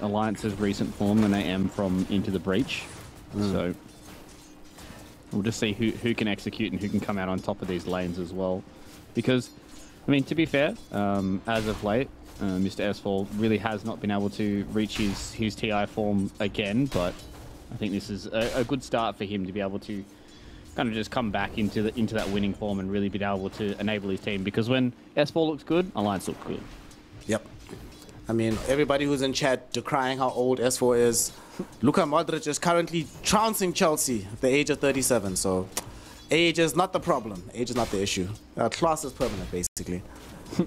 Alliance's recent form than I am from Into the Breach. So we'll just see who can execute and who can come out on top of these lanes as well. Because, I mean, to be fair, as of late, Mr. S4 really has not been able to reach his TI form again, but I think this is a good start for him to be able to kind of just come back into that winning form and really be able to enable his team. Because when S4 looks good, Alliance looks good. Yep. I mean, everybody who's in chat decrying how old S4 is. Luka Modric is currently trouncing Chelsea at the age of 37, so age is not the problem. Age is not the issue. Class is permanent, basically.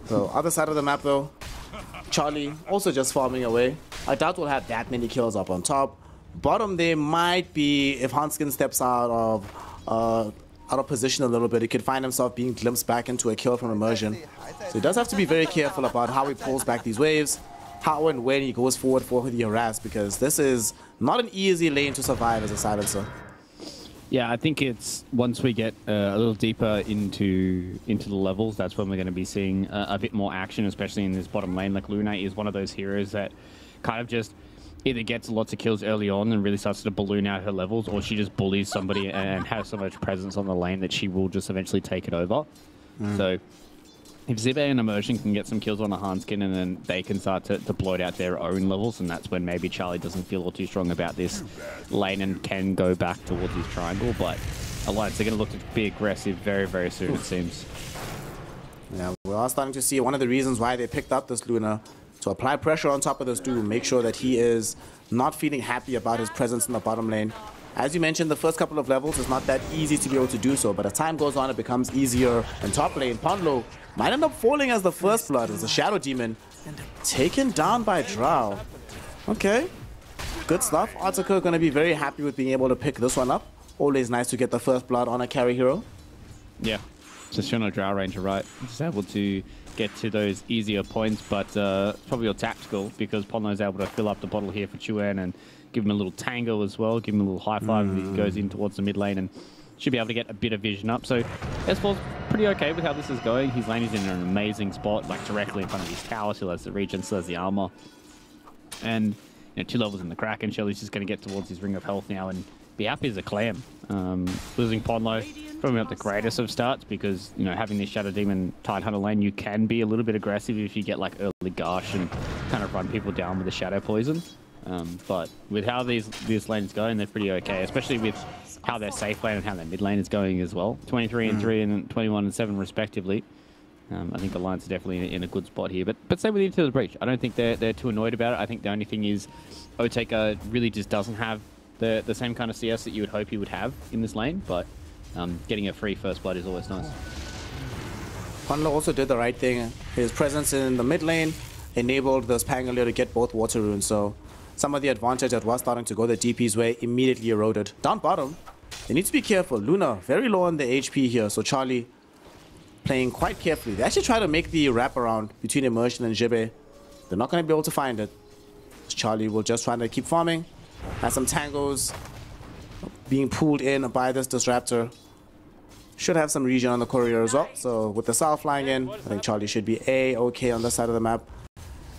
So, other side of the map, though, Charlie also just farming away. I doubt we'll have that many kills up on top. Bottom there might be, if Hanskin steps out of position a little bit, he could find himself being glimpsed back into a kill from immersion. So he does have to be very careful about how he pulls back these waves, how and when he goes forward for the harass, because this is not an easy lane to survive as a silencer. Yeah, I think it's once we get a little deeper into the levels, that's when we're going to be seeing a bit more action, especially in this bottom lane. Like Luna is one of those heroes that kind of just either gets lots of kills early on and really starts to balloon out her levels, or she just bullies somebody and has so much presence on the lane that she will just eventually take it over. So if Zibe and Immersion can get some kills on the Hanskin, and then they can start to bloat out their own levels, and that's when maybe Charlie doesn't feel all too strong about this lane and can go back towards his triangle. But Alliance are going to look to be aggressive very, very soon, it seems. Yeah, we are starting to see one of the reasons why they picked up this Luna, to apply pressure on top of this dude, make sure that he is not feeling happy about his presence in the bottom lane. As you mentioned, the first couple of levels is not that easy to be able to do so, but as time goes on, it becomes easier. In top lane, Ponlo might end up falling as the first blood, as a Shadow Demon, taken down by Drow. Okay, good stuff. Artica going to be very happy with being able to pick this one up. Always nice to get the first blood on a carry hero. Yeah, just showing a Drow Ranger, right? Just able to get to those easier points, but probably your tactical, because Ponlo's able to fill up the bottle here for Chuan and give him a little tango as well, give him a little high five as he goes in towards the mid lane, and should be able to get a bit of vision up. So S4's pretty okay with how this is going. His lane is in an amazing spot, like directly in front of his tower. Still has the regen, still has the armor, and 2 levels in the Kraken. Shelly's just going to get towards his ring of health now and be happy as a clam. Losing Ponlo, probably not the greatest of starts, because having this Shadow Demon Tidehunter lane, you can be a little bit aggressive if you get like early Garsh and kind of run people down with the Shadow Poison. But with how this lane is going, they're pretty okay, especially with how their safe lane and how their mid lane is going as well. 23 and 3 and 21 and 7 respectively. I think Alliance is definitely in a good spot here. But same with Into the Breach. I don't think they're too annoyed about it. I think the only thing is Oteka really just doesn't have the same kind of CS that you would hope he would have in this lane, but getting a free first blood is always nice. Ponlo also did the right thing. His presence in the mid lane enabled the Spangler to get both water runes, so some of the advantage that was starting to go the DP's way immediately eroded. Down bottom, they need to be careful. Luna very low on the HP here, so Charlie playing quite carefully. They actually try to make the wraparound between Immersion and Jibe. They're not going to be able to find it. Charlie will just try to keep farming. Has some tangos being pulled in by this Disruptor. Should have some regen on the courier as well. So with the Sal flying in, I think Charlie should be A-okay on this side of the map.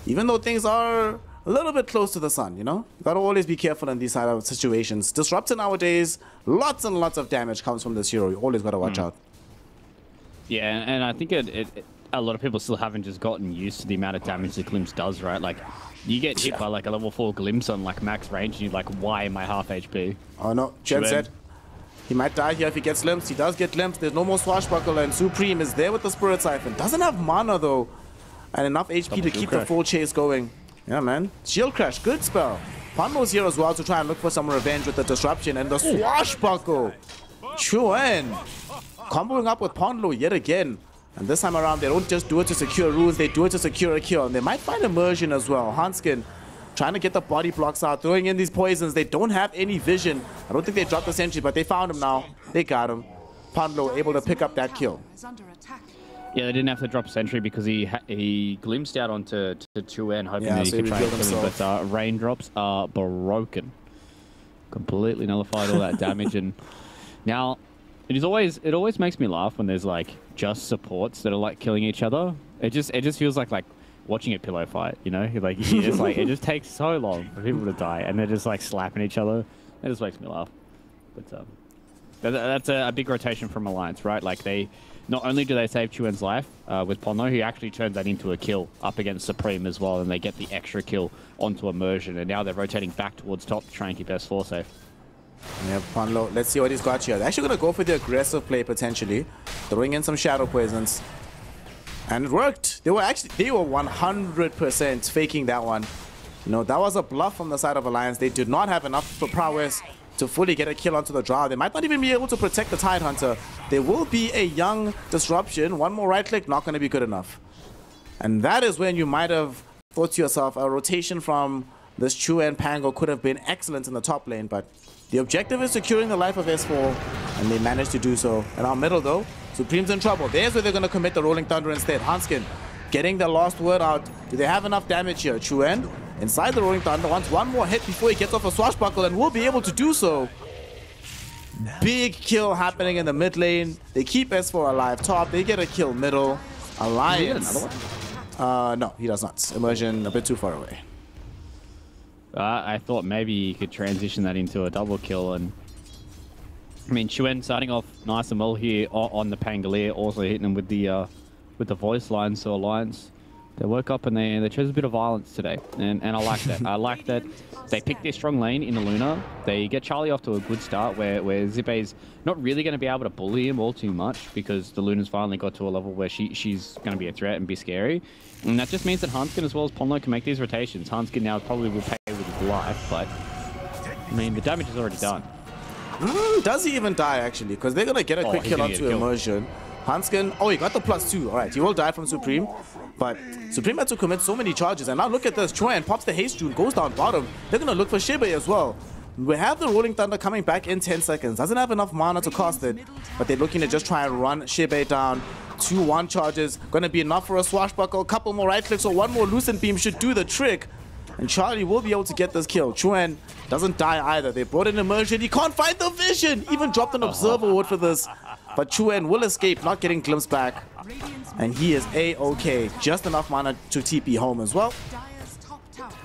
Even though things are a little bit close to the sun, you gotta always be careful in these side of situations. Disruptor nowadays, lots and lots of damage comes from this hero. You always gotta watch out. Yeah, and I think a lot of people still haven't just gotten used to the amount of damage the Glimpse does, right? Like, you get hit by like a level 4 Glimpse on like max range, and you're like, why am I half HP? Oh no, Jen said he might die here if he gets glimpsed. He does get glimpsed. There's no more Swashbuckler, and Supreme is there with the Spirit Siphon. Doesn't have mana though, and enough HP to keep the full chase going. Yeah, man. Shield Crash, good spell. Ponlo's here as well to try and look for some revenge with the Disruption and the Swashbuckle. Chuan comboing up with Ponlo yet again. And this time around, they don't just do it to secure runes, they do it to secure a kill. And they might find Immersion as well. Hanskin trying to get the body blocks out, throwing in these poisons. They don't have any vision. I don't think they dropped the sentry, but they found him now. They got him. Ponlo able to pick up that kill. Yeah, they didn't have to drop sentry because he glimpsed out onto Chuan, hoping that he could try and kill him. But raindrops are broken. Completely nullified all that damage. And now it always makes me laugh when there's like just supports that are like killing each other. It just feels like watching a pillow fight, you know? Like, it's like, it just takes so long for people to die, and they're just, like, slapping each other. It just makes me laugh. But, that's a big rotation from Alliance, right? Like, they... Not only do they save Chuen's life with Pono, he actually turns that into a kill up against Supreme as well, and they get the extra kill onto Immersion, and now they're rotating back towards top to try and keep S4 safe. Yeah, Ponlo, let's see what he's got here. They're actually going to go for the aggressive play, potentially. Throwing in some Shadow Poisons. And it worked. They were 100% faking that one. You know, that was a bluff from the side of Alliance. They did not have enough prowess to fully get a kill onto the draw. They might not even be able to protect the Tidehunter. There will be a young disruption. One more right click, not going to be good enough. And that is when you might have thought to yourself, a rotation from this Chuen Pango could have been excellent in the top lane, but the objective is securing the life of S4, and they managed to do so. In our middle though, Supreme's in trouble. There's where they're going to commit the Rolling Thunder instead. Hanskin getting the last word out. Do they have enough damage here? Chuen inside the Rolling Thunder wants one more hit before he gets off a swashbuckle, and will be able to do so. Big kill happening in the mid lane. They keep S4 alive top. They get a kill middle. Alliance. No, he does not. Immersion a bit too far away. I thought maybe you could transition that into a double kill, and I mean Chuen starting off nice and well here on the Pangolier, also hitting him with the voice line. So Alliance, they woke up and they chose a bit of violence today, and I like that. I like that they picked their strong lane in the Luna. They get Charlie off to a good start where Zippei's not really going to be able to bully him all too much, because the Luna's finally got to a level where she's going to be a threat and be scary. And that just means that Hanskin as well as Ponlo can make these rotations. Hanskin now probably will pay with his life, but I mean the damage is already done. Does he even die actually? Because they're going to get a quick kill onto Immersion. Hanskin, oh, he got the +2. All right, he will die from Supreme, but Supreme had to commit so many charges. And now look at this. Chuen pops the haste rune, goes down bottom. They're going to look for Shibei as well. We have the Rolling Thunder coming back in 10 seconds. Doesn't have enough mana to cast it, but they're looking to just try and run Shibei down. 2-1 charges, going to be enough for a swashbuckle. A couple more right clicks or one more Lucent Beam should do the trick. And Charlie will be able to get this kill. Chuen doesn't die either. They brought in Immersion. He can't find the vision. Even dropped an Observer Ward for this. But Chuen will escape, not getting glimpsed back. And he is A-OK. Just enough mana to TP home as well.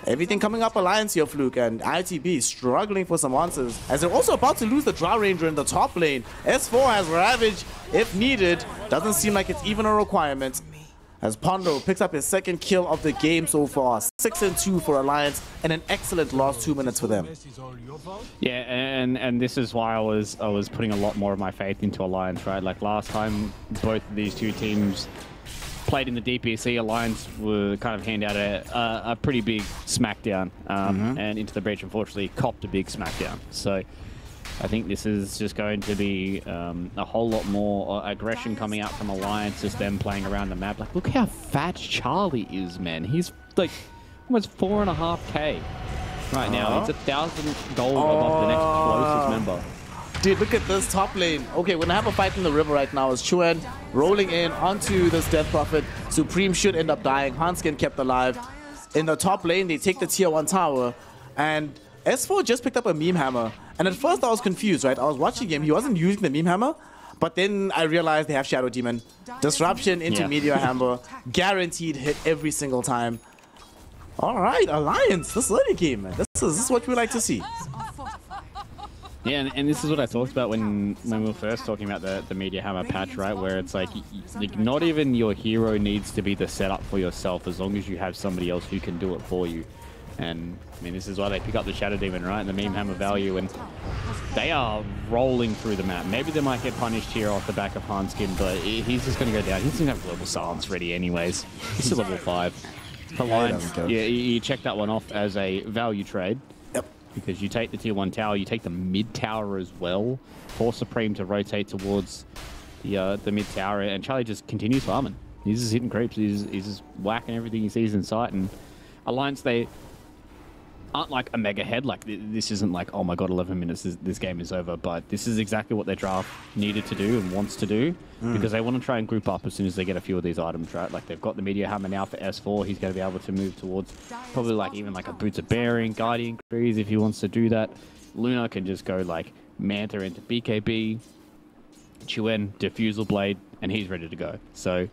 Everything coming up Alliance here, Fluke, and ITB struggling for some answers, as they're also about to lose the Drow Ranger in the top lane. S4 has Ravage if needed. Doesn't seem like it's even a requirement, as Pondo picks up his second kill of the game so far. 6-2 for Alliance, and an excellent last 2 minutes for them. Yeah, and this is why I was putting a lot more of my faith into Alliance, right? Like last time, both of these two teams played in the DPC, Alliance were kind of hand out a pretty big smackdown, and Into the Breach unfortunately copped a big smackdown. So I think this is just going to be a whole lot more aggression coming out from Alliance, just them playing around the map. Like, look how fat Charlie is, man. He's like almost 4.5k right now. It's 1,000 gold above the next closest member. Dude, look at this top lane. Okay, we're gonna have a fight in the river right now as Chuen rolling in onto this Death Prophet. Supreme should end up dying. Hanskin kept alive. In the top lane, they take the tier 1 tower, and S4 just picked up a meme hammer. And at first I was confused, right? I was watching him, he wasn't using the meme hammer, but then I realized they have Shadow Demon. Disruption into Meteor Hammer. Guaranteed hit every single time. Alright, Alliance, this early game, man. This is what we like to see. Yeah, and this is what I talked about when we were first talking about the Meteor Hammer patch, right? Where it's like not even your hero needs to be the setup for yourself, as long as you have somebody else who can do it for you. And I mean, this is why they pick up the Shadow Demon, right? And the Meme Hammer value, and they are rolling through the map. Maybe they might get punished here off the back of Hanskin, but he's just going to go down. He's going to have Global Silence ready anyways. He's still level 5. For Lions, yeah, you check that one off as a value trade. Yep. Because you take the tier 1 tower, you take the mid tower as well. Force Supreme to rotate towards the mid tower, and Charlie just continues farming. He's just hitting creeps. He's just whacking everything he sees in sight. And Alliance, they aren't like a mega head. Like, this isn't like, oh my god, 11 minutes, this game is over. But this is exactly what their draft needed to do and wants to do, because they want to try and group up as soon as they get a few of these items, right? Like, they've got the Meteor Hammer now for S4. He's going to be able to move towards probably like even like a Boots of Bearing, Guardian Grease if he wants to do that. Luna can just go like Manta into BKB, Chuen, Diffusal Blade, and he's ready to go. So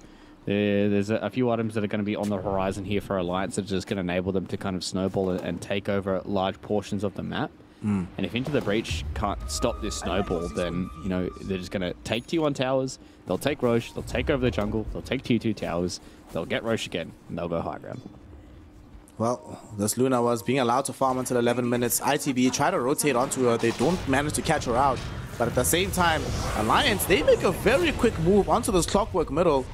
There's a few items that are going to be on the horizon here for Alliance that are just going to enable them to kind of snowball and take over large portions of the map. And if Into the Breach can't stop this snowball, then, you know, they're just going to take T1 towers, they'll take Roche, they'll take over the jungle, they'll take T2 towers, they'll get Roche again, and they'll go high ground. Well, this Luna was being allowed to farm until 11 minutes. ITB try to rotate onto her. They don't manage to catch her out. But at the same time, Alliance, they make a very quick move onto this Clockwork middle.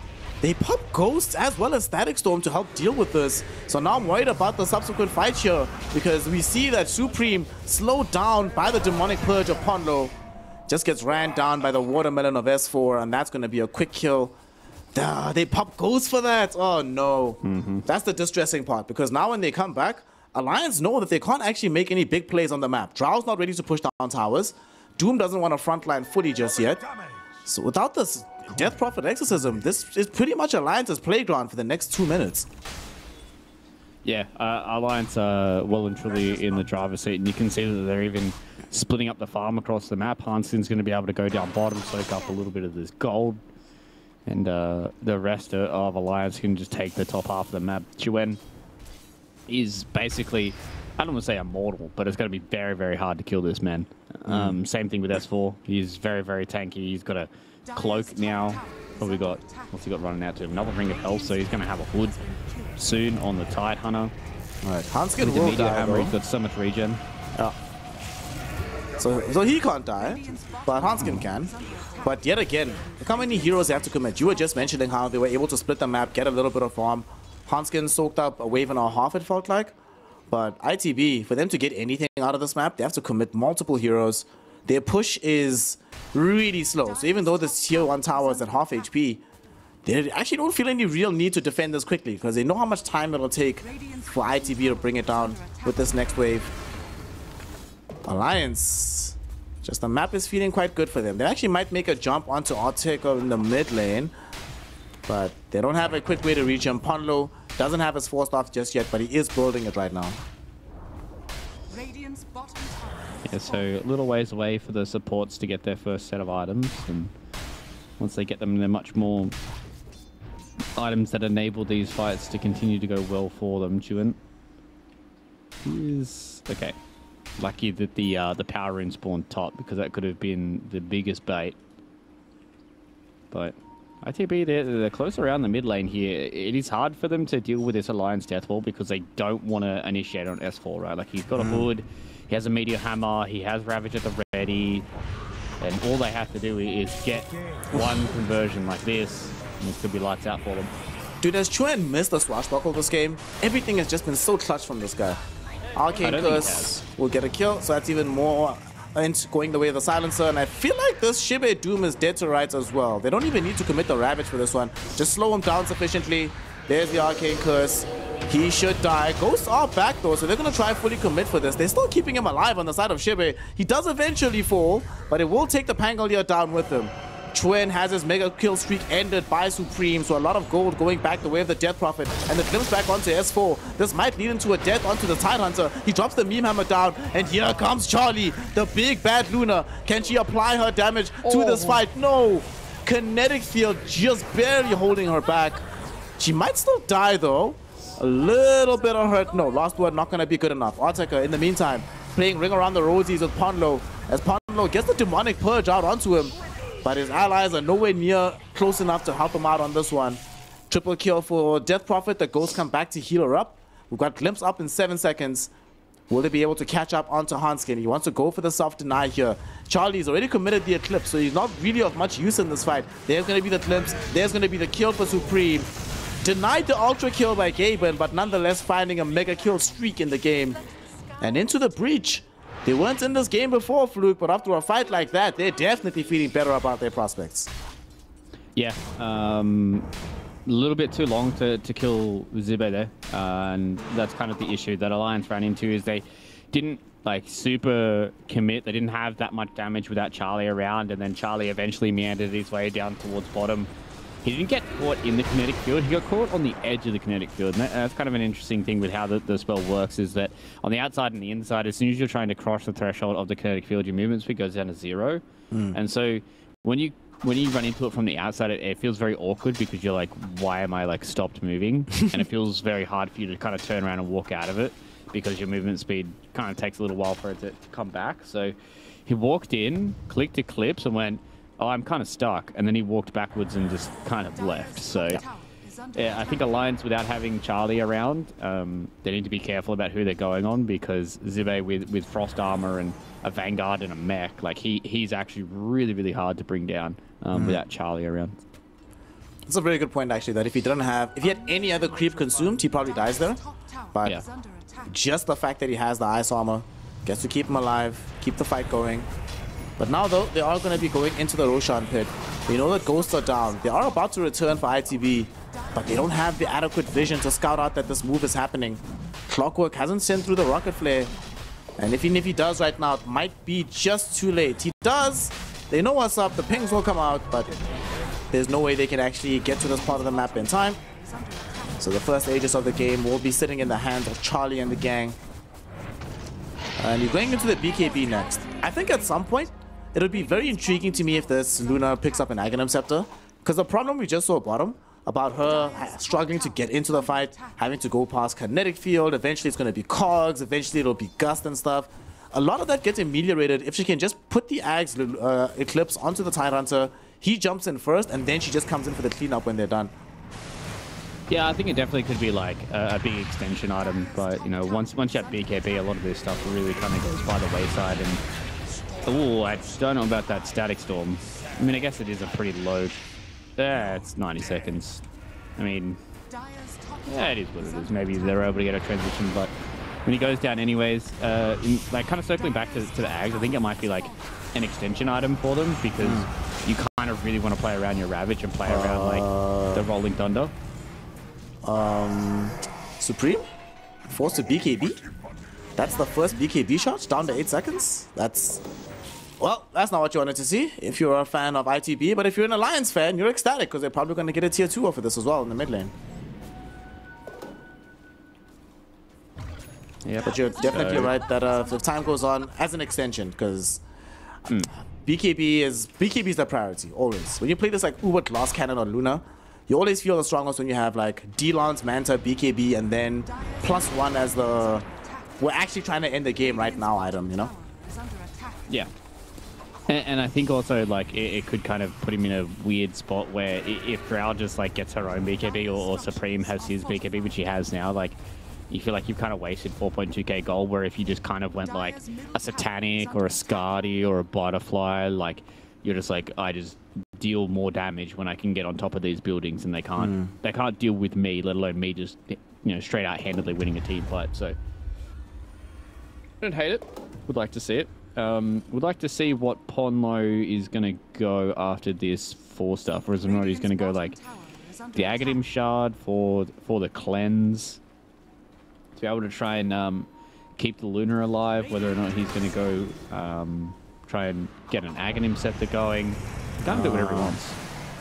They pop Ghosts as well as Static Storm to help deal with this. So now I'm worried about the subsequent fight here, because we see that Supreme, slowed down by the Demonic Purge of Ponlo, just gets ran down by the Watermelon of S4, and that's going to be a quick kill. They pop Ghosts for that. Oh no. That's the distressing part, because now when they come back, Alliance know that they can't actually make any big plays on the map. Drow's not ready to push down towers. Doom doesn't want to frontline fully just yet. So without this Death Prophet Exorcism, this is pretty much Alliance's playground for the next 2 minutes. Yeah, Alliance are well and truly in the driver's seat, and you can see that they're even splitting up the farm across the map. Hanskin's going to be able to go down bottom, soak up a little bit of this gold, and the rest of Alliance can just take the top half of the map. Chuen is basically, I don't want to say immortal, but it's going to be very, very hard to kill this man. Same thing with S4. He's very, very tanky. He's got a cloak now. Probably got, what's he got running out to him? Another ring of health, so he's going to have a hood soon on the Tide Hunter. Alright, Hanskin will die, hammer, he's got so much regen. Yeah. So he can't die, but Hanskin can. But yet again, look how many heroes they have to commit. You were just mentioning how they were able to split the map, get a little bit of farm. Hanskin soaked up a wave and a half, it felt like. But ITB, for them to get anything out of this map, they have to commit multiple heroes. Their push is really slow. So even though this tier 1 tower is at half HP, they actually don't feel any real need to defend this quickly, because they know how much time it'll take for ITB to bring it down with this next wave. Alliance, just the map is feeling quite good for them. They actually might make a jump onto Arctic in the mid lane, but they don't have a quick way to reach him. Ponlo doesn't have his force off just yet, but he is building it right now. Yeah, so a little ways away for the supports to get their first set of items, and once they get them, they're much more items that enable these fights to continue to go well for them. Chuen is okay. Lucky that the power rune spawned top, because that could have been the biggest bait. But ITB, they're close around the mid lane here. It is hard for them to deal with this Alliance death wall, because they don't want to initiate on S4, right? Like, he's got a hood, he has a Meteor Hammer, he has Ravage at the ready, and all they have to do is get one conversion like this, and this could be lights out for them. Dude, has Chuen missed the swashbuckle this game? Everything has just been so clutch from this guy. Arcane Curse will get a kill, so that's even more going the way of the Silencer, and I feel like this Shibe Doom is dead to rights as well. They don't even need to commit the Ravage for this one. Just slow him down sufficiently. There's the Arcane Curse. He should die. Ghosts are back though, so they're going to try fully commit for this. They're still keeping him alive on the side of Shibe. He does eventually fall, but it will take the Pangolier down with him. Chuen has his mega kill streak ended by Supreme, so a lot of gold going back the way of the Death Prophet, and the glimpse back onto S4. This might lead into a death onto the Tide Hunter. He drops the Meme Hammer down, and here comes Charlie, the big bad Luna. Can she apply her damage to this fight? No! Kinetic Field just barely holding her back. She might still die though. A little bit of hurt. No, last word not gonna be good enough. Arteka, in the meantime, playing Ring Around the Rosies with Ponlo, as Ponlo gets the Demonic Purge out onto him. But his allies are nowhere near close enough to help him out on this one. Triple kill for Death Prophet. The Ghosts come back to heal her up. We've got Glimpse up in 7 seconds. Will they be able to catch up onto Hanskin? He wants to go for the self-deny here. Charlie's already committed the Eclipse, so he's not really of much use in this fight. There's going to be the Glimpse. There's going to be the kill for Supreme. Denied the Ultra kill by Gaben, but nonetheless finding a mega kill streak in the game. And into the breach. They weren't in this game before, Fluke, but after a fight like that, they're definitely feeling better about their prospects. Yeah, a little bit too long to kill Zibe there, and that's kind of the issue that Alliance ran into, is they didn't like super commit. They didn't have that much damage without Charlie around, and then Charlie eventually meandered his way down towards bottom. He didn't get caught in the kinetic field. He got caught on the edge of the kinetic field. And that's kind of an interesting thing with how the spell works, is that on the outside and the inside, as soon as you're trying to cross the threshold of the kinetic field, your movement speed goes down to 0. And so when you when you run into it from the outside, it feels very awkward because you're like, why am I like stopped moving? And it feels very hard for you to kind of turn around and walk out of it because your movement speed kind of takes a little while for it to come back. So he walked in, clicked Eclipse and went, oh, I'm kind of stuck. And then he walked backwards and just kind of left. So yeah, I think Alliance, without having Charlie around, they need to be careful about who they're going on because Zibe with Frost Armor and a Vanguard and a mech, like he's actually really, really hard to bring down without Charlie around. That's a very good point, actually, that if he had any other creep consumed, he probably dies there. But Yeah. just the fact that he has the Ice Armor gets to keep him alive, keep the fight going. But now, though, they are going to be going into the Roshan pit. They know that Ghosts are down. They are about to return for ITB, but they don't have the adequate vision to scout out that this move is happening. Clockwork hasn't sent through the Rocket Flare, and even if he does right now, it might be just too late. He does. They know what's up. The pings will come out, but there's no way they can actually get to this part of the map in time. So the first ages of the game will be sitting in the hands of Charlie and the gang. And you're going into the BKB next. I think at some point, it'll be very intriguing to me if this Luna picks up an Aghanim Scepter. Because the problem we just saw bottom, about her struggling to get into the fight, having to go past Kinetic Field, eventually it's going to be Cogs, eventually it'll be Gust and stuff. A lot of that gets ameliorated if she can just put the Ags Eclipse onto the Tidehunter, he jumps in first, and then she just comes in for the cleanup when they're done. Yeah, I think it definitely could be like a big extension item, but you know, once you have BKB, a lot of this stuff really kind of goes by the wayside. And oh, I don't know about that Static Storm. I mean, I guess it is a pretty low. Yeah, it's 90 seconds. I mean, yeah, it is what it is. Maybe they're able to get a transition, but when he goes down anyways, like kind of circling back to the Ags, I think it might be like an extension item for them because you kind of really want to play around your Ravage and play around like the Rolling Thunder. Supreme forced to BKB. That's the first BKB shot down to 8 seconds. Well, that's not what you wanted to see if you're a fan of ITB, but if you're an Alliance fan, you're ecstatic because they're probably going to get a tier 2 off of this as well in the mid lane. Yeah, but you're definitely right that if time goes on, as an extension, because BKB is the priority, always. When you play this like Uber Glass Cannon or Luna, you always feel the strongest when you have like D-Lance, Manta, BKB, and then +1 as the we're actually trying to end the game right now item, you know? Yeah. And I think also like it could kind of put him in a weird spot where if Drow just like gets her own BKB or Supreme has his BKB, which he has now, like you feel like you've kind of wasted 4.2k gold, where if you just kind of went like a Satanic or a Skadi or a Butterfly, like you're just like, I just deal more damage when I can get on top of these buildings, and they can't deal with me, let alone me just, you know, straight out handedly winning a team fight. So I don't hate it. Would like to see it. Would like to see what Ponlo is going to go after this for stuff, or is it not he's going to go like the Aghanim Shard for the cleanse to be able to try and keep the Lunar alive, whether or not he's going to go try and get an Aghanim Scepter going. He can't do whatever he wants.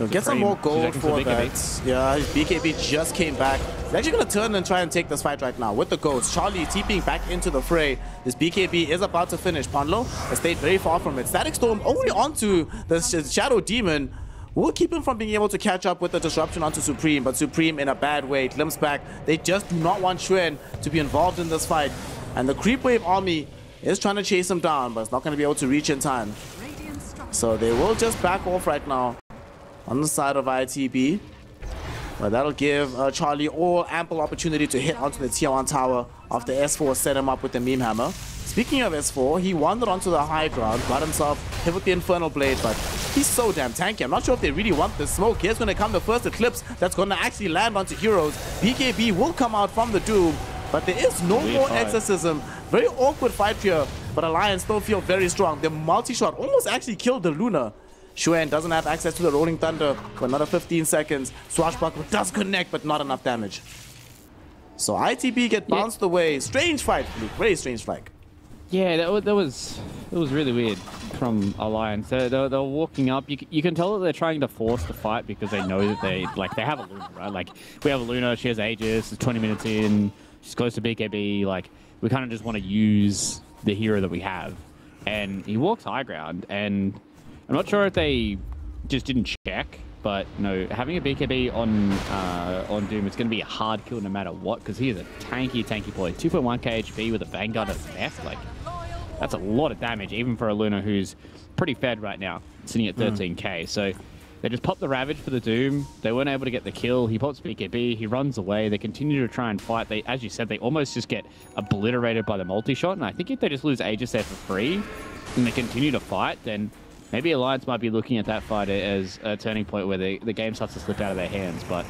Get some more gold for that. Yeah, his BKB just came back. He's actually going to turn and try and take this fight right now with the Ghost. Charlie TPing back into the fray. This BKB is about to finish. Ponlo has stayed very far from it. Static Storm only onto the Shadow Demon will keep him from being able to catch up with the disruption onto Supreme, but Supreme in a bad way glimpses back. They just do not want Xuan to be involved in this fight. And the Creep Wave army is trying to chase him down, but it's not going to be able to reach in time. So they will just back off right now on the side of ITB. But that'll give Charlie all ample opportunity to hit onto the tier 1 tower after S4 set him up with the Meme Hammer. Speaking of S4, he wandered onto the high ground, got himself hit with the Infernal Blade, but he's so damn tanky. I'm not sure if they really want this smoke. Here's going to come the first Eclipse that's going to actually land onto Heroes. BKB will come out from the Doom, but there is no more Exorcism. Very awkward fight here, but Alliance still feel very strong. The multi-shot almost actually killed the Luna. Xuan doesn't have access to the Rolling Thunder for another 15 seconds. Swashbuckler does connect, but not enough damage. So ITB get bounced away. Strange fight, Luke. Very strange fight. Yeah, that was really weird from Alliance. They were walking up. You can tell that they're trying to force the fight because they know that they have a Luna, right? Like, we have a Luna, she has Aegis, it's 20 minutes in, she's close to BKB. Like, we kind of just want to use the hero that we have. And he walks high ground, and I'm not sure if they just didn't check. But no, having a BKB on Doom, it's going to be a hard kill no matter what, because he is a tanky boy. 2.1 HP with a Vanguard at his neck. Like, that's a lot of damage, even for a Luna who's pretty fed right now, sitting at 13k. So they just popped the Ravage for the Doom. They weren't able to get the kill. He pops BKB. He runs away. They continue to try and fight. They, as you said, they almost just get obliterated by the multi-shot. And I think if they just lose Aegis there for free and they continue to fight, then maybe Alliance might be looking at that fight as a turning point where the game starts to slip out of their hands. But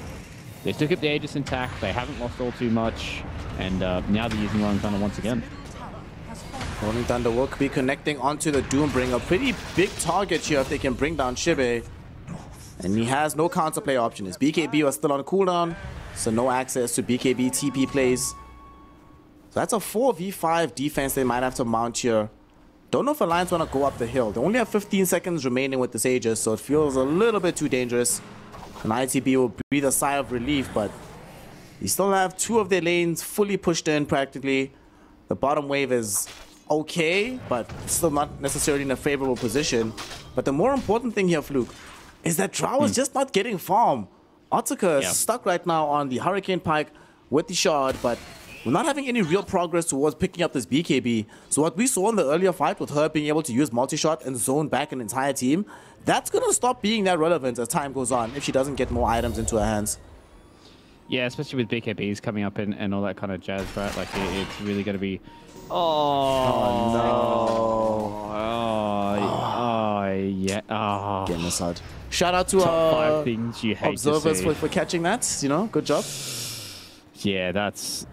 they still keep the Aegis intact. They haven't lost all too much. And now they're using Rolling Thunder once again. Rolling Thunder will be connecting onto the Doombringer. A pretty big target here if they can bring down Shibe. And he has no counterplay option. His BKB was still on cooldown, so no access to BKB TP plays. So that's a 4v5 defense they might have to mount here. Don't know if Alliance want to go up the hill. They only have 15 seconds remaining with this Aegis, so it feels a little bit too dangerous. And ITB will breathe a sigh of relief, but you still have two of their lanes fully pushed in practically. The bottom wave is okay, but still not necessarily in a favorable position. But the more important thing here, Fluke, is that Drow is just not getting farm. Otsuka is stuck right now on the Hurricane Pike with the shard, but we're not having any real progress towards picking up this BKB. So what we saw in the earlier fight with her being able to use multi-shot and zone back an entire team, that's going to stop being that relevant as time goes on if she doesn't get more items into her hands. Yeah, especially with BKBs coming up and all that kind of jazz, right? Like, it's really going to be... Oh, no. Oh, yeah. Oh. Genocide. Shout out to Top 5 things you hate observers to see. for catching that, you know, good job. Yeah, that's...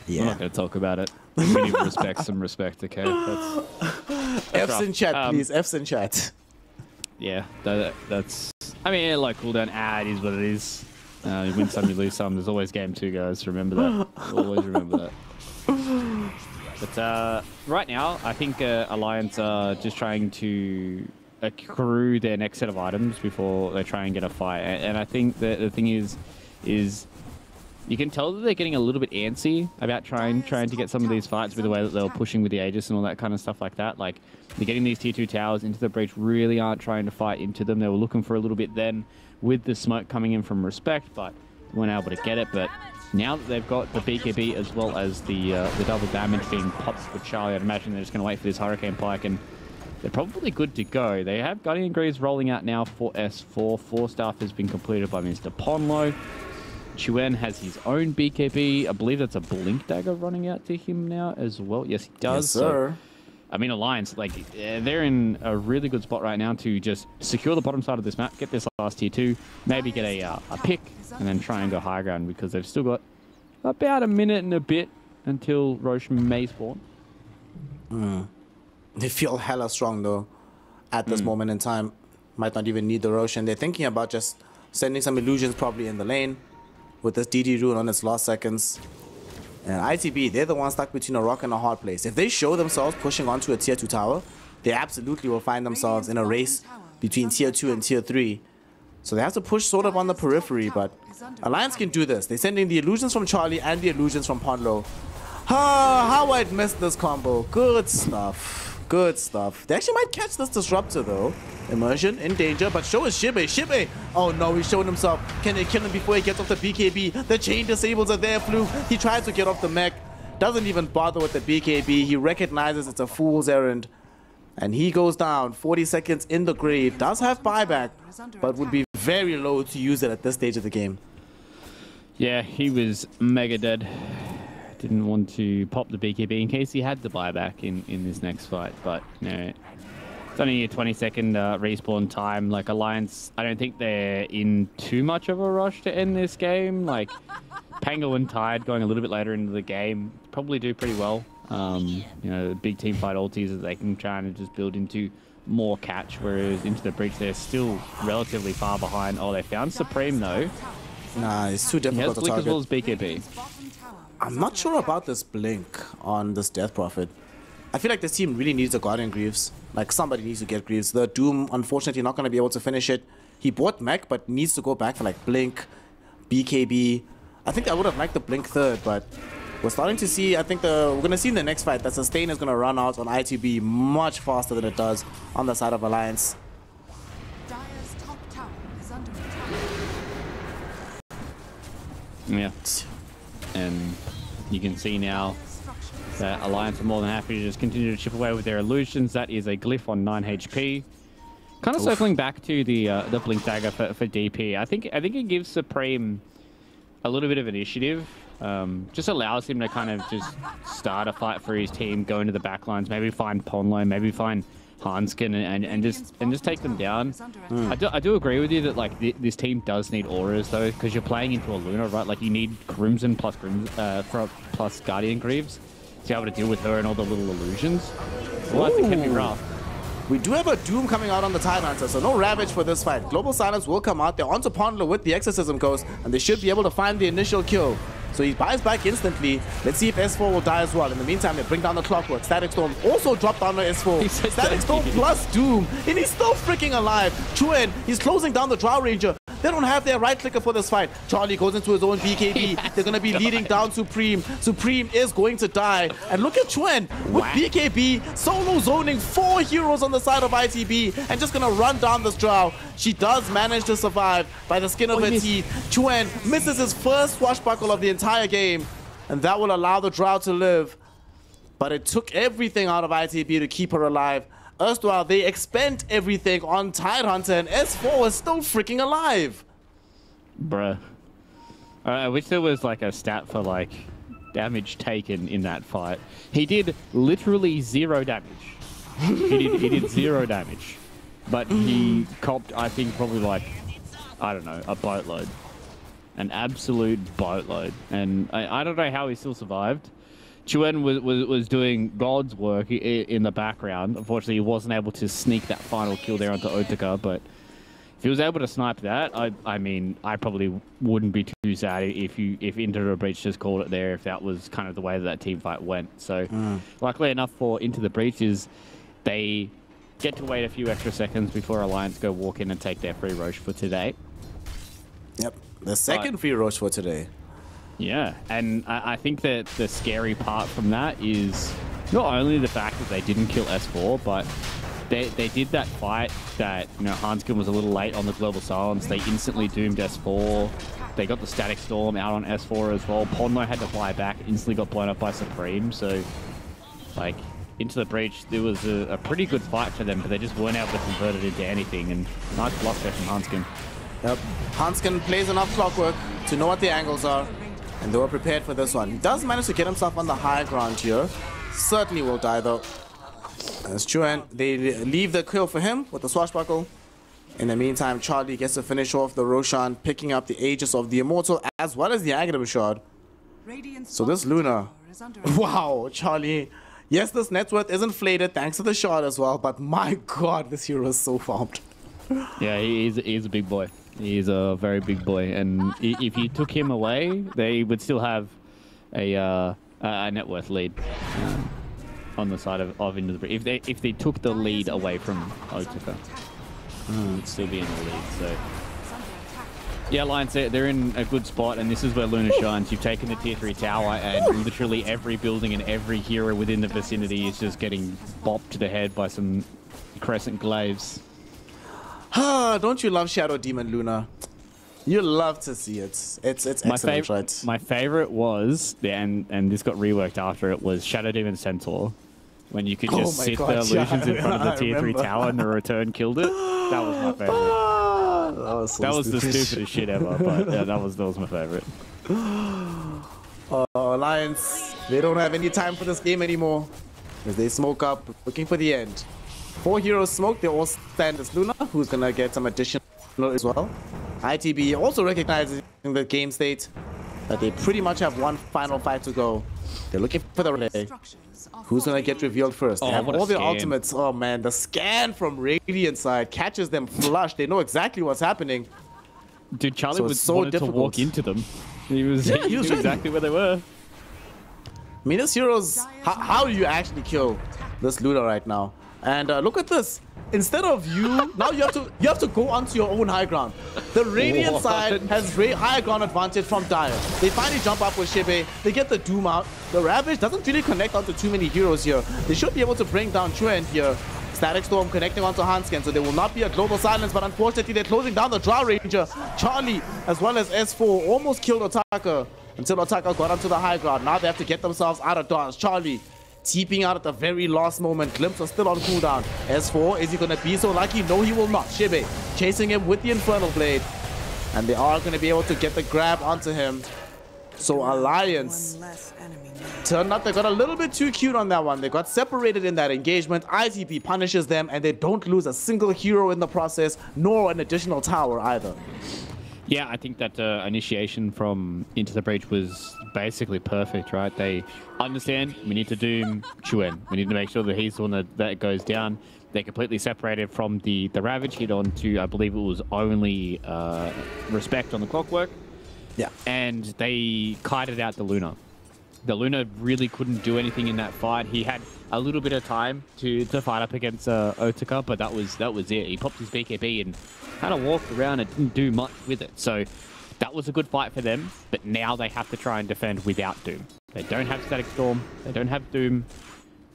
Yeah. I'm not going to talk about it. We need some respect, okay? That's F's rough. in chat, please. F's in chat. Yeah, that's... I mean, like, cooldown, it is what it is. You win some, you lose some. There's always game 2, guys. Remember that. Always remember that. But right now, I think Alliance are just trying to accrue their next set of items before they try and get a fight. And I think that the thing is you can tell that they're getting a little bit antsy about trying to get some of these fights with the way that they were pushing with the Aegis and all that kind of stuff like that. Like, they're getting these tier 2 towers into the breach, really aren't trying to fight into them. They were looking for a little bit then with the smoke coming in from Respect, but weren't able to get it. But now that they've got the BKB as well as the double damage being popped with Charlie, I'd imagine they're just going to wait for this Hurricane Pike, and they're probably good to go. They have Guardian Greaves rolling out now for S4. 4-staff has been completed by Mr. Ponlo. Chuen has his own BKB. I believe that's a Blink Dagger running out to him now as well. Yes, he does. Yes, sir. So, I mean, Alliance, like, they're in a really good spot right now to just secure the bottom side of this map, get this last tier 2, maybe get a pick, and then try and go high ground, because they've still got about a minute and a bit until Roche may spawn. They feel hella strong, though, at this moment in time. Might not even need the Roche, and they're thinking about just sending some illusions probably in the lane with this DD rune on its last seconds. And ITB, they're the ones stuck between a rock and a hard place. If they show themselves pushing onto a tier 2 tower, they absolutely will find themselves in a race between tier 2 and tier 3. So they have to push sort of on the periphery, but Alliance can do this. They're sending the illusions from Charlie and the illusions from Ponlo. How I'd missed this combo. Good stuff. Good stuff. They actually might catch this Disruptor, though. Immersion in danger, but show is Shibe. Shibe! Oh no, he's showing himself. Can they kill him before he gets off the BKB? The chain disables are there, Fluke. He tries to get off the mech. Doesn't even bother with the BKB. He recognizes it's a fool's errand. And he goes down. 40 seconds in the grave. Does have buyback, but would be very low to use it at this stage of the game. Yeah, he was mega dead. Didn't want to pop the BKB in case he had the buyback in this next fight, but no. It's only a 20-second respawn time. Like, Alliance, I don't think they're in too much of a rush to end this game. Like, Pango and Tide going a little bit later into the game probably do pretty well. You know, the big team fight ultis that they can try and just build into more catch, whereas into the breach they're still relatively far behind. Oh, they found Supreme though. Nah, it's too difficult to Blink target. as well as BKB. I'm not sure about this Blink on this Death Prophet. I feel like this team really needs a Guardian Greaves. Like, somebody needs to get Greaves. The Doom, unfortunately, not going to be able to finish it. He bought mech, but needs to go back for, like, Blink, BKB. I think I would have liked the Blink third, but we're starting to see, I think we're going to see in the next fight that sustain is going to run out on ITB much faster than it does on the side of Alliance. Dire's top tower is under attack. Yeah. And you can see now that Alliance are more than happy to just continue to chip away with their illusions. That is a glyph on 9 HP. Kind of circling back to the Blink Dagger for DP. I think it gives Supreme a little bit of initiative. Just allows him to kind of just start a fight for his team, go into the backlines, maybe find Ponlo, maybe find Hanskin and just take them down. I do agree with you that like this team does need auras though, because you're playing into a Luna, right? Like you need Crimson plus Guardian Greaves to be able to deal with her and all the little illusions. Well, it can be rough. We do have a Doom coming out on the Tidehunter, so no Ravage for this fight. Global Silence will come out. They're onto Pondler with the Exorcism Ghost, and they should be able to find the initial kill. So he buys back instantly. Let's see if S4 will die as well. In the meantime, they bring down the Clockwork. Static Storm also dropped down the S4. Static Storm plus Doom, and he's still freaking alive. Chuen, he's closing down the Drow Ranger. They don't have their right clicker for this fight. Charlie goes into his own BKB. They're going to be leading down Supreme. Supreme is going to die. And look at Chuen with BKB, solo zoning 4 heroes on the side of ITB and just going to run down this Drow. She does manage to survive by the skin of her teeth. Chuen misses his first swashbuckle of the entire game, and that will allow the Drow to live. But it took everything out of ITB to keep her alive. Erstwhile, they expend everything on Tidehunter, and S4 is still freaking alive. Bruh. I wish there was like a stat for like damage taken in that fight. He did literally 0 damage. he did 0 damage. But he copped, I think, probably like, I don't know, a boatload. An absolute boatload. And I don't know how he still survived. Chuen was doing God's work in the background. Unfortunately, he wasn't able to sneak that final kill there onto Otaka, but if he was able to snipe that, I mean, I probably wouldn't be too sad if Into the Breach just called it there, if that was kind of the way that team fight went. So, luckily enough for Into the Breach is they get to wait a few extra seconds before Alliance go walk in and take their free Roche for today. Yep, the second free Roche for today. Yeah, and I think that the scary part from that is not only the fact that they didn't kill S4, but they did that fight that, you know, Hanskin was a little late on the Global Silence. They instantly doomed S4. They got the Static Storm out on S4 as well. Ponlo had to fly back, instantly got blown up by Supreme. So, like, Into the Breach, there was a pretty good fight for them, but they just weren't able to convert it into anything. And nice block there from Hanskin. Yep, Hanskin plays enough Clockwork to know what the angles are. And they were prepared for this one. He does manage to get himself on the high ground here. Certainly will die though. As Chuen, they leave the kill for him with the swashbuckle. In the meantime, Charlie gets to finish off the Roshan, picking up the Aegis of the Immortal as well as the Aghanim Shard. So this Luna, wow, Charlie. Yes, this net worth is inflated thanks to the shard as well, but my god, this hero is so farmed. Yeah, he's a big boy. He's a very big boy, and if you took him away, they would still have a net worth lead on the side of Into the Breach. If they took the lead away from Otaka, it'd still be in the lead. So yeah, Alliance, they're in a good spot, and this is where Luna shines. You've taken the tier 3 tower, and literally every building and every hero within the vicinity is just getting bopped to the head by some crescent glaives. Don't you love Shadow Demon Luna? You love to see it. It's excellent, right? My favorite was, and this got reworked after it, was Shadow Demon Centaur. When you could just sit the illusions in front of the tier 3 tower and the return killed it. That was my favorite. That was the stupidest shit ever, but yeah, that was my favorite. Alliance, they don't have any time for this game anymore. As they smoke up, looking for the end. 4 heroes smoke, they all stand as Luna, who's gonna get some additional as well. ITB also recognizing the game state that they pretty much have one final fight to go. They're looking for the relay. Who's gonna get revealed first? They have all their ultimates. Oh man, the scan from Radiant side catches them flush. They know exactly what's happening. Dude, Charlie was so wanted to walk into them. He knew exactly where they were. I mean, this hero's... How do you actually kill this Luna right now? And look at this. Instead of you, now you have to go onto your own high ground. The Radiant side has higher ground advantage from Dire. They finally jump up with Shibe. They get the Doom out. The Ravage doesn't really connect onto too many heroes here. They should be able to bring down Chuen here. Static Storm connecting onto Hansken, so there will not be a global silence, but unfortunately they're closing down the Drow Ranger. Charlie, as well as S4, almost killed Otaka until Otaka got onto the high ground. Now they have to get themselves out of dodge. Charlie teeping out at the very last moment. Glimpse are still on cooldown. S4, is he going to be so lucky? No, he will not. Shibe chasing him with the Infernal Blade. And they are going to be able to get the grab onto him. So Alliance turned out they got a little bit too cute on that one. They got separated in that engagement. ITP punishes them, and they don't lose a single hero in the process, nor an additional tower either. Yeah, I think that initiation from Into the Breach was basically perfect, right? They understand we need to doom Chuen. We need to make sure that he's the one that goes down. They're completely separated from the Ravage, hit on to, I believe it was only Respect on the Clockwork. Yeah. And they kited out the Luna. The Luna really couldn't do anything in that fight. He had a little bit of time to fight up against Otaka, but that was it. He popped his BKB and kind of walked around and didn't do much with it. So that was a good fight for them, but now they have to try and defend without Doom. They don't have Static Storm. They don't have Doom.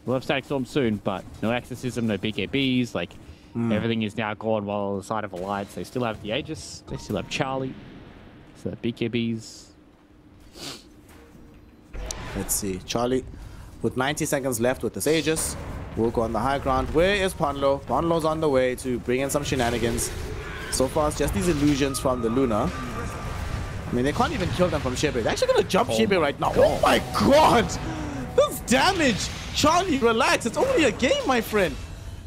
We'll have Static Storm soon, but no Exorcism, no BKBs. Like, everything is now gone while on the side of Alliance. They still have the Aegis. They still have Charlie. So BKBs. Let's see. Charlie, with 90 seconds left with this Aegis, will go on the high ground. Where is Ponlo? Ponlo's on the way to bring in some shenanigans. So far, it's just these illusions from the Luna. I mean, they can't even kill them from Shibe. They're actually going to jump Shibe right now. Oh my god! This damage! Charlie, relax. It's only a game, my friend.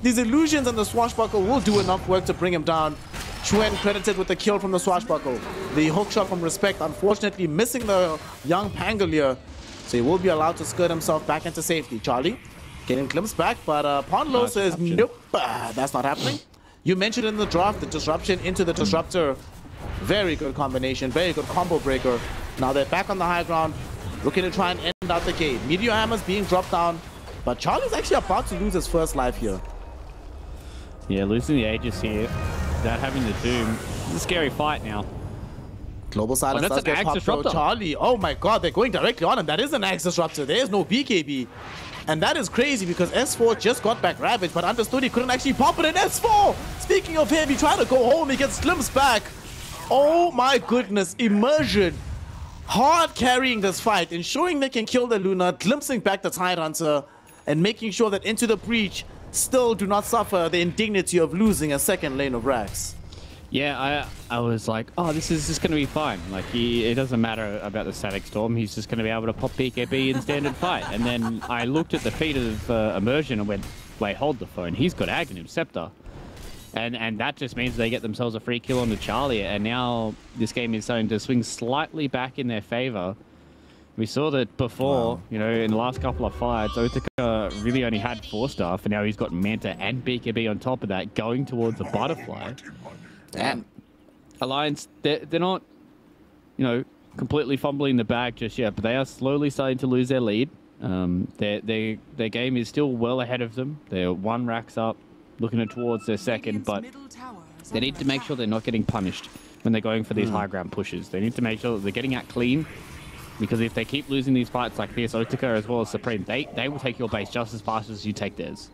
These illusions and the swashbuckle will do enough work to bring him down. Chuen credited with the kill from the swashbuckle. The hook shot from Respect, unfortunately missing the young Pangolier. So he will be allowed to skirt himself back into safety. Charlie getting glimpsed back, but Ponlo says, nope, that's not happening. You mentioned in the draft the disruption into the disruptor. Very good combination, very good combo breaker. Now they're back on the high ground, looking to try and end out the game. Meteor Hammer's being dropped down, but Charlie's actually about to lose his first life here. Yeah, losing the Aegis here, without having the Doom. It's a scary fight now. Global silence does get popped for Charlie. Oh my god, they're going directly on him. That is an Axe Disruptor. There is no BKB. And that is crazy because S4 just got back Ravage, but understood he couldn't actually pop it in S4. Speaking of him, he tried to go home. He gets glimpsed back. Oh my goodness. Immersion. Hard carrying this fight, ensuring they can kill the Luna, glimpsing back the Tidehunter, and making sure that Into the Breach still do not suffer the indignity of losing a second lane of Rax. Yeah, I was like, oh, this is just going to be fine. Like, it doesn't matter about the Static Storm. He's just going to be able to pop BKB in standard fight. And then I looked at the feat of Immersion and went, wait, hold the phone. He's got Aghanim Scepter. And that just means they get themselves a free kill on the Charlie. And now this game is starting to swing slightly back in their favor. We saw that before, you know, in the last couple of fights, Otaka really only had 4-staff, and now he's got Manta and BKB on top of that, going towards the Butterfly. And Alliance, they're not, you know, completely fumbling the bag just yet, but they are slowly starting to lose their lead. Their game is still well ahead of them. They're 1 racks up, looking towards their second, but they need to make sure they're not getting punished when they're going for these high ground pushes. They need to make sure that they're getting out clean, because if they keep losing these fights like this, Otaka as well as Supreme, they will take your base just as fast as you take theirs.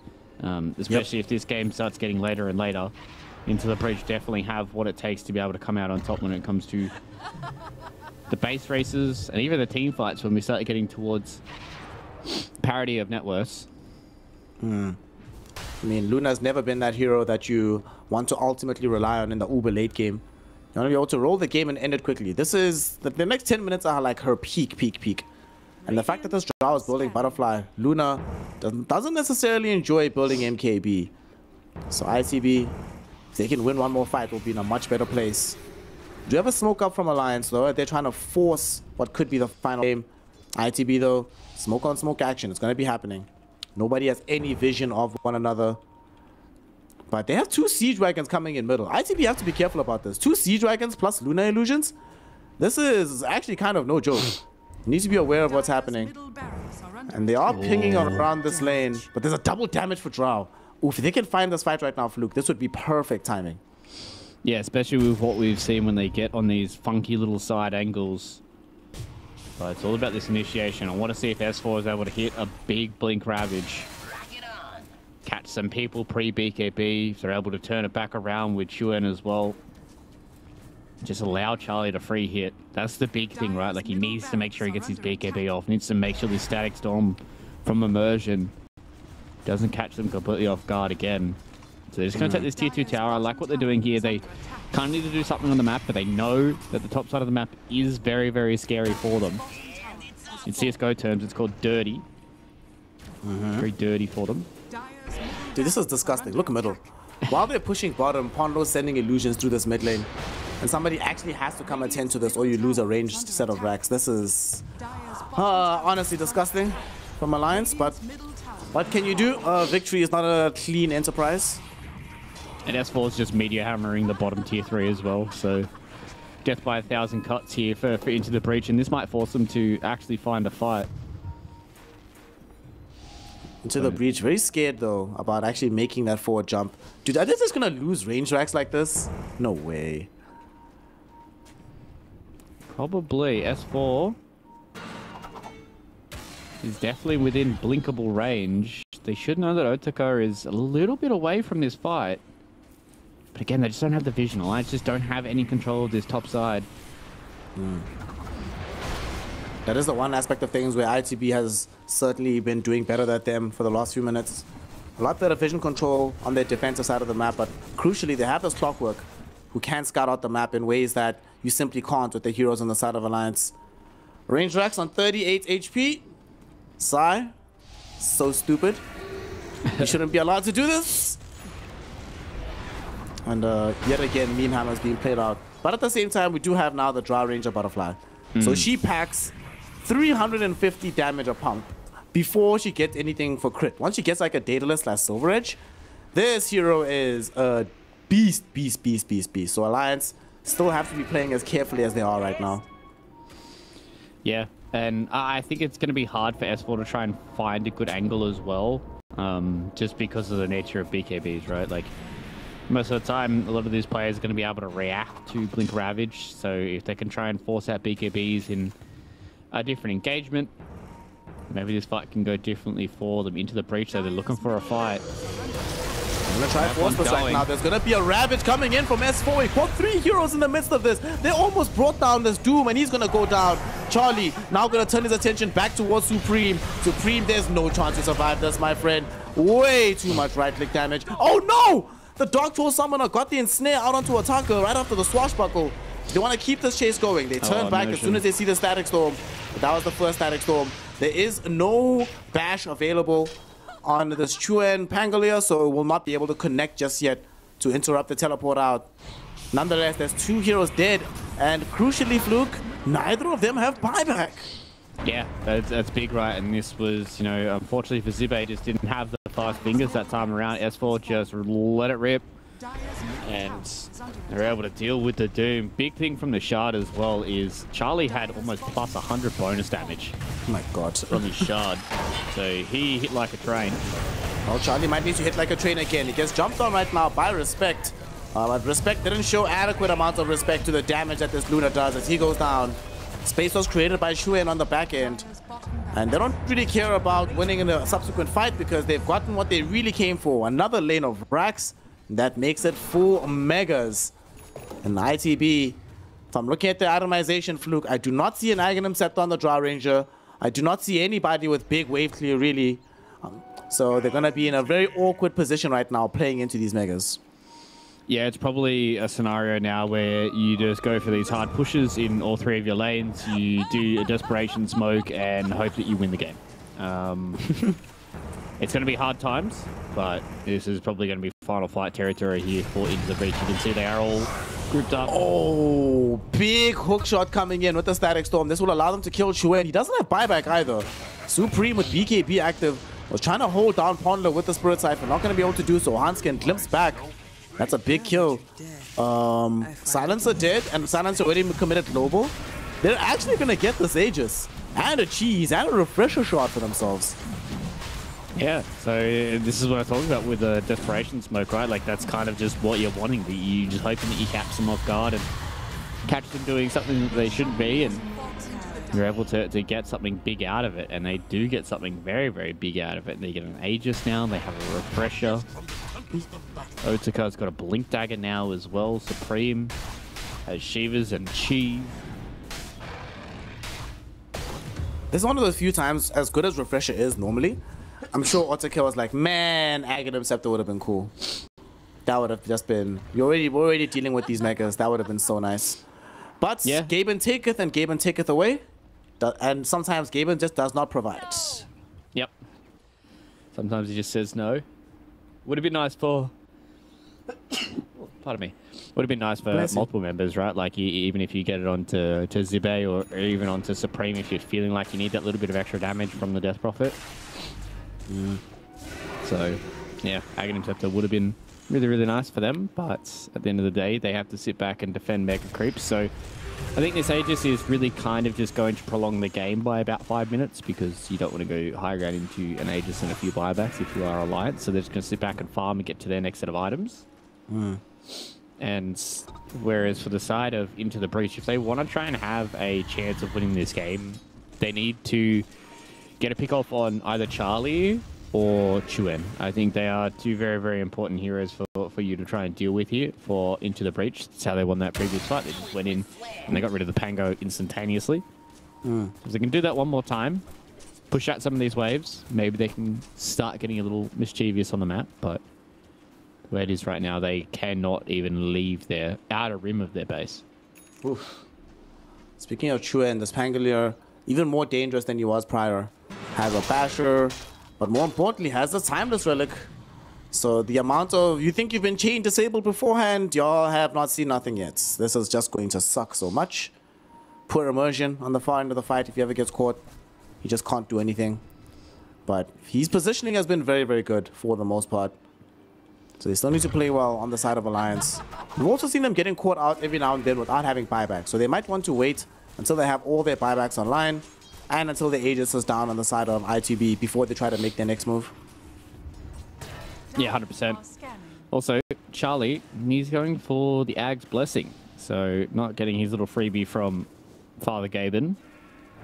Especially if this game starts getting later and later. Into the Breach definitely have what it takes to be able to come out on top when it comes to the base races and even the team fights when we start getting towards parity of net worths. I mean, Luna's never been that hero that you want to ultimately rely on in the uber late game. You want to be able to roll the game and end it quickly. This is the next 10 minutes are like her peak. And the fact that this Drow is building Butterfly, Luna doesn't necessarily enjoy building MKB. So ICB, if they can win one more fight, will be in a much better place. Do you have a smoke up from Alliance though? They're trying to force what could be the final game. ITB though, smoke on smoke action. It's going to be happening. Nobody has any vision of one another. But they have 2 Siege Dragons coming in middle. ITB have to be careful about this. 2 Siege Dragons plus Luna Illusions. This is actually kind of no joke. You need to be aware of what's happening. And they are pinging around this lane. But there's a double damage for Drow. Oof, if they can find this fight right now, Fluke, this would be perfect timing. Yeah, especially with what we've seen when they get on these funky little side angles. But it's all about this initiation. I want to see if S4 is able to hit a big Blink Ravage. Catch some people pre-BKB, if they're able to turn it back around with Chuen as well. Just allow Charlie to free hit. That's the big thing, right? Like, he needs to make sure he gets his BKB off. Needs to make sure this Static Storm from Immersion doesn't catch them completely off guard again. So they're just going to take this tier 2 tower. I like what they're doing here. They kind of need to do something on the map, but they know that the top side of the map is very, very scary for them. In CSGO terms, it's called dirty. Very dirty for them. Dude, this is disgusting. Look middle. While they're pushing bottom, Ponlo's sending illusions through this mid lane. And somebody actually has to come attend to this or you lose a ranged set of racks. This is honestly disgusting from Alliance, but what can you do? Victory is not a clean enterprise. And S4 is just media hammering the bottom tier 3 as well, so death by 1,000 cuts here for Into the Breach, and this might force them to actually find a fight. Into the Breach, very scared though about actually making that forward jump. Dude, are they just gonna lose range racks like this? No way. Probably. S4 is definitely within blinkable range. They should know that Otaka is a little bit away from this fight. But again, they just don't have the vision. Alliance just don't have any control of this top side. That is the one aspect of things where ITB has certainly been doing better than them for the last few minutes. A lot better vision control on their defensive side of the map, but crucially, they have this Clockwork who can scout out the map in ways that you simply can't with the heroes on the side of Alliance. Range racks on 38 HP. Sigh. So stupid. You shouldn't be allowed to do this. And yet again, Meme Hammer is being played out. But at the same time, we do have now the Drow Ranger Butterfly. So she packs 350 damage a pump before she gets anything for crit. Once she gets like a Daedalus / Silver Edge, this hero is a beast. So Alliance still have to be playing as carefully as they are right now. Yeah, and I think it's going to be hard for S4 to try and find a good angle as well, just because of the nature of BKBs, right? Like, most of the time, a lot of these players are going to be able to react to Blink Ravage, so if they can try and force out BKBs in a different engagement, maybe this fight can go differently for them. Into the Breach, so they're looking for a fight. I'm gonna try force this right now. There's gonna be a Ravage coming in from S4. He caught 3 heroes in the midst of this. They almost brought down this Doom, and he's gonna go down. Charlie now gonna turn his attention back towards Supreme. Supreme, there's no chance to survive this, my friend. Way too much right-click damage. Oh no! The Dark Troll Summoner got the Ensnare out onto Otaka right after the Swashbuckle. They want to keep this chase going. They turn back as soon as they see the Static Storm. But that was the first Static Storm. There is no bash available on this Chuen Pangolier, so it will not be able to connect just yet to interrupt the teleport out. Nonetheless, there's 2 heroes dead, and crucially, Fluke, neither of them have buyback. Yeah, that's big, right? And this was, you know, unfortunately for Zibe, just didn't have the fast fingers that time around. S4 just let it rip, and they're able to deal with the Doom. Big thing from the Shard as well is Charlie had almost plus 100 bonus damage. Oh my god. From his Shard. So he hit like a train. Well, Charlie might need to hit like a train again. He gets jumped on right now by Respect. But Respect didn't show adequate amounts of respect to the damage that this Luna does as he goes down. Space was created by Chuen on the back end. And they don't really care about winning in a subsequent fight because they've gotten what they really came for. Another lane of racks that makes it full megas. And ITB, if I'm looking at the itemization, Fluke, I do not see an Aghanim Scepter on the Drow Ranger. I do not see anybody with big wave clear, really. So they're going to be in a very awkward position right now playing into these megas. Yeah, it's probably a scenario now where you just go for these hard pushes in all 3 of your lanes. You do a desperation smoke and hope that you win the game. It's going to be hard times, but this is probably going to be final fight territory here for Into the Breach. You can see they are all grouped up. Oh, big hook shot coming in with the Static Storm. This will allow them to kill Chuen. He doesn't have buyback either. Supreme with BKB active was trying to hold down Pondler with the Spirit Siphon. Not going to be able to do so. Hanskin glimpse back. That's a big kill. Silencer dead, and Silencer already committed global. They're actually going to get this Aegis and a cheese and a refresher shot for themselves. Yeah, so this is what I'm talking about with the desperation smoke, right? Like that's kind of just what you're wanting. That you just hoping that you catch them off guard and catch them doing something that they shouldn't be, and you're able to get something big out of it. And they do get something very, very big out of it. And they get an Aegis now. They have a refresher. Otaka's got a blink dagger now as well. Supreme has Shivas and Chi. This is one of the few times, as good as refresher is normally, I'm sure Otaka was like, man, Aghanim Scepter would have been cool. That would have just been... we're already dealing with these megas. That would have been so nice. But yeah. Gaben taketh and Gaben taketh away. And sometimes Gaben just does not provide. Yep. Sometimes he just says no. Would have been nice for... Pardon me. Would have been nice for multiple members, right? Like even if you get it onto Zibe or even onto Supreme, if you're feeling like you need that little bit of extra damage from the Death Prophet. So, yeah, Aghanim Scepter would have been really, really nice for them, but at the end of the day, they have to sit back and defend Mega Creeps. So, I think this Aegis is really kind of just going to prolong the game by about 5 minutes because you don't want to go high ground into an Aegis and a few buybacks if you are Alliance. So they're just going to sit back and farm and get to their next set of items. And whereas for the side of Into the Breach, if they want to try and have a chance of winning this game, they need to get a pick off on either Charlie or Chuen. I think they are two very, very important heroes for you to try and deal with here for Into the Breach. That's how they won that previous fight. They just went in and they got rid of the Pango instantaneously. If they can do that one more time, push out some of these waves, maybe they can start getting a little mischievous on the map, but the way it is right now, they cannot even leave their outer rim of their base. Oof. Speaking of Chuen, this Pangolier, even more dangerous than he was prior. Has a Basher, but more importantly, has a Timeless Relic. So the amount of... you think you've been chain disabled beforehand, y'all have not seen nothing yet. This is just going to suck so much. Poor immersion on the far end of the fight if he ever gets caught. He just can't do anything. But his positioning has been very, very good for the most part. So they still need to play well on the side of Alliance. We've also seen them getting caught out every now and then without having buyback. So they might want to wait until they have all their buybacks online and until the Aegis is down on the side of ITB before they try to make their next move. Yeah, 100%. Also, Charlie, he's going for the Ag's Blessing. So not getting his little freebie from Father Gaben.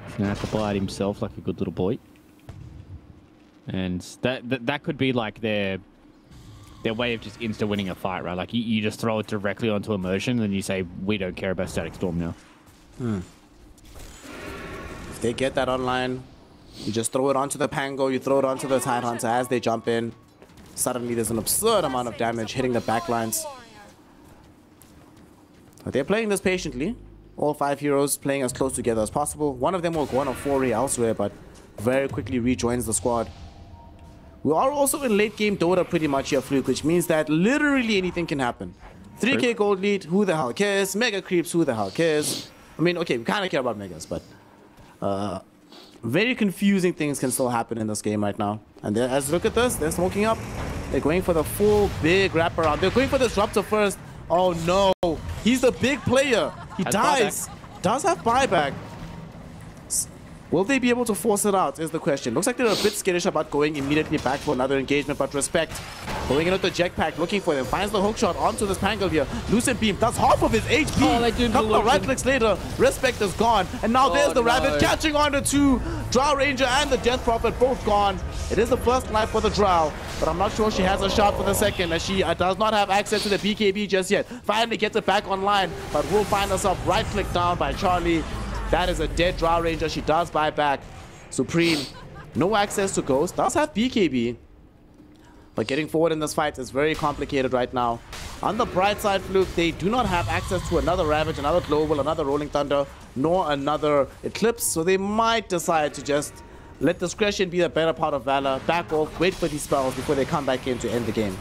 He's going to have to buy it himself like a good little boy. And that could be like their way of just insta-winning a fight, right? Like, you just throw it directly onto Immersion and you say, we don't care about Static Storm now. If they get that online, you just throw it onto the Pango, you throw it onto the Tidehunter as they jump in. Suddenly there's an absurd amount of damage hitting the backlines. But they're playing this patiently. All 5 heroes playing as close together as possible. One of them will go on a foray elsewhere, but very quickly rejoins the squad. We are also in late game Dota pretty much here, Fluke, which means that literally anything can happen. 3k gold lead, who the hell cares? Mega creeps, who the hell cares? I mean, okay, we kind of care about megas, but very confusing things can still happen in this game right now. And as look at this, they're smoking up. They're going for the full big wraparound. They're going for the disruptor first. Oh no, he's the big player. He dies. Does have buyback. Will they be able to force it out is the question. Looks like they're a bit skittish about going immediately back for another engagement, but respect. Going in with the jetpack, looking for them. Finds the hook shot onto this Pangle here. Lucent Beam does half of his HP. Oh, they did couple of right clicks later, respect is gone. And now there's the Rabbit catching on to 2. Drow Ranger and the Death Prophet both gone. It is the first life for the Drow, but I'm not sure she has a shot for the second, as she does not have access to the BKB just yet. Finally gets it back online, but will find herself right click down by Charlie. That is a dead Drow Ranger. She does buy back. Supreme, no access to Ghost. Does have BKB. But getting forward in this fight is very complicated right now. On the bright side, Fluke, they do not have access to another Ravage, another Global, another Rolling Thunder, nor another Eclipse. So they might decide to just let discretion be the better part of valor. Back off, wait for these spells before they come back in to end the game.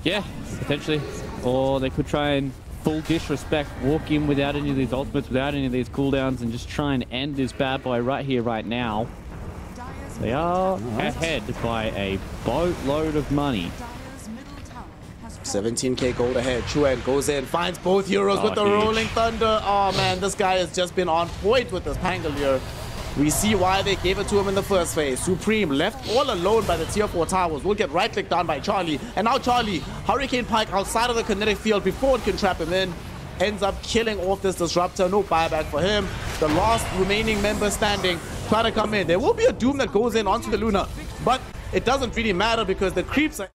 Yeah, potentially. Or they could try and full disrespect, walk in without any of these ultimates, without any of these cooldowns, and just try and end this bad boy right here, right now. They are ahead by a boatload of money. 17k gold ahead. Chuen goes in, finds both heroes with the Rolling Thunder. Oh man, this guy has just been on point with this Pangolier. We see why they gave it to him in the first phase. Supreme left all alone by the tier 4 towers. Will get right-clicked down by Charlie. And now Charlie, Hurricane Pike outside of the kinetic field before it can trap him in. Ends up killing off this disruptor. No buyback for him. The last remaining member standing try to come in. There will be a Doom that goes in onto the Luna, but it doesn't really matter because the creeps are...